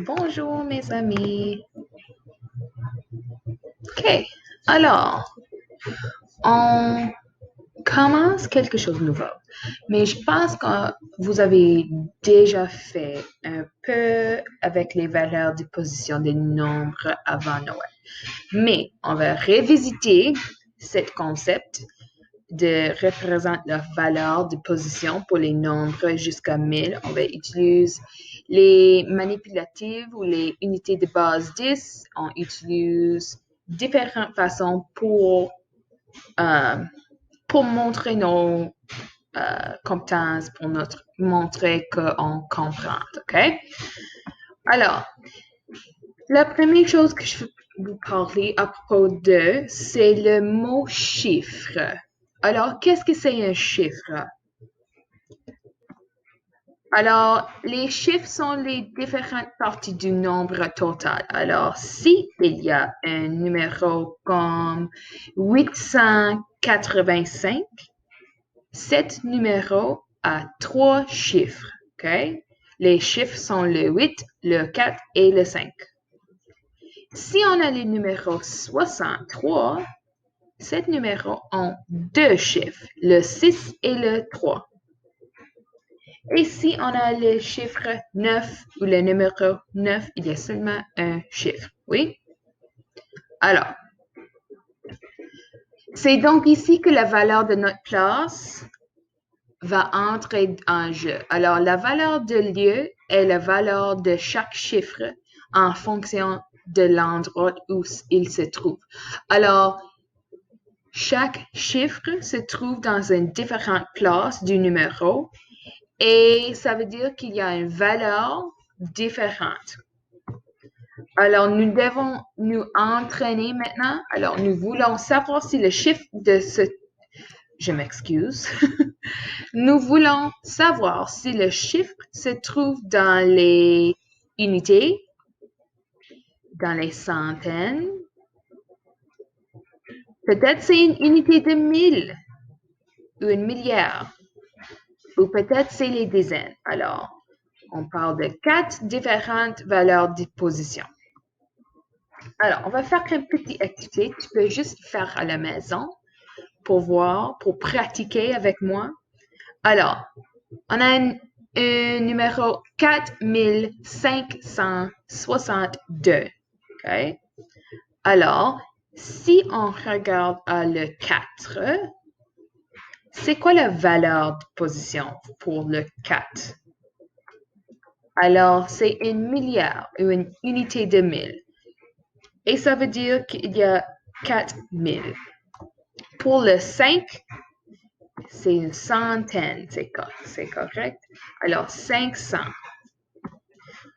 Bonjour mes amis. Ok, alors, on commence quelque chose de nouveau. Mais je pense que vous avez déjà fait un peu avec les valeurs de position des nombres avant Noël. Mais on va revisiter ce concept de représenter la valeur de position pour les nombres jusqu'à 1000. On va utiliser les manipulatives ou les unités de base 10. On utilise différentes façons montrer nos compétences, pour montrer qu'on comprend. OK? Alors, la première chose que je veux vous parler à propos de, c'est le mot chiffre. Alors, qu'est-ce que c'est un chiffre? Alors, les chiffres sont les différentes parties du nombre total. Alors, si il y a un numéro comme 885, cet numéro a 3 chiffres, OK? Les chiffres sont le 8, le 4 et le 5. Si on a le numéro 63, cet numéro a 2 chiffres, le 6 et le 3. Et si on a le chiffre 9 ou le numéro 9, il y a seulement un chiffre, oui? Alors, c'est donc ici que la valeur de notre classe va entrer en jeu. Alors, la valeur de lieu est la valeur de chaque chiffre en fonction de l'endroit où il se trouve. Alors, chaque chiffre se trouve dans une différente place du numéro et ça veut dire qu'il y a une valeur différente. Alors, nous devons nous entraîner maintenant. Alors, nous voulons savoir si le chiffre de ce... Je m'excuse. Nous voulons savoir si le chiffre se trouve dans les unités, dans les centaines. Peut-être c'est une unité de 1000 ou un milliard. Ou peut-être c'est les dizaines. Alors, on parle de 4 différentes valeurs de position. Alors, on va faire une petite activité. Tu peux juste faire à la maison pour voir, pour pratiquer avec moi. Alors, on a un numéro 4562. OK? Alors, si on regarde le 4, c'est quoi la valeur de position pour le 4? Alors, c'est un milliard ou une unité de 1000. Et ça veut dire qu'il y a 4000. Pour le 5, c'est une centaine, c'est correct. Alors, 500.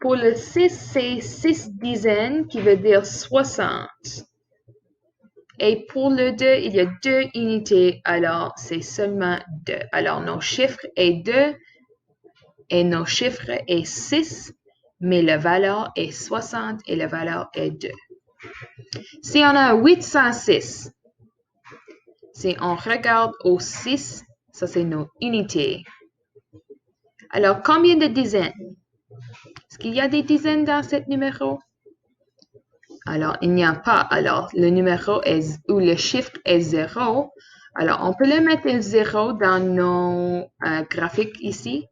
Pour le 6, c'est 6 dizaines qui veut dire 60. Et pour le 2, il y a 2 unités, alors c'est seulement 2. Alors, nos chiffres est 2 et nos chiffres est 6, mais la valeur est 60 et la valeur est 2. Si on a 806, si on regarde au 6, ça c'est nos unités. Alors, combien de dizaines? Est-ce qu'il y a des dizaines dans ce numéro? Alors, il n'y a pas. Alors, le numéro est, ou le chiffre est 0. Alors, on peut le mettre un 0 dans nos graphiques ici.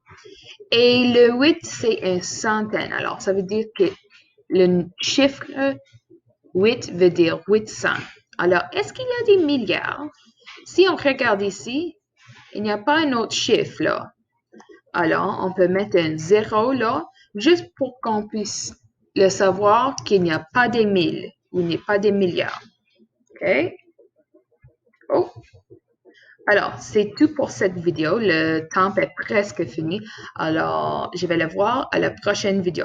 Et le 8, c'est une centaine. Alors, ça veut dire que le chiffre 8 veut dire 800. Alors, est-ce qu'il y a des milliards? Si on regarde ici, il n'y a pas un autre chiffre là. Alors, on peut mettre un 0 là, juste pour qu'on puisse le savoir qu'il n'y a pas des 1000 ou il n'y a pas des milliards. OK? Oh! Alors, c'est tout pour cette vidéo. Le temps est presque fini. Alors, je vais le voir à la prochaine vidéo.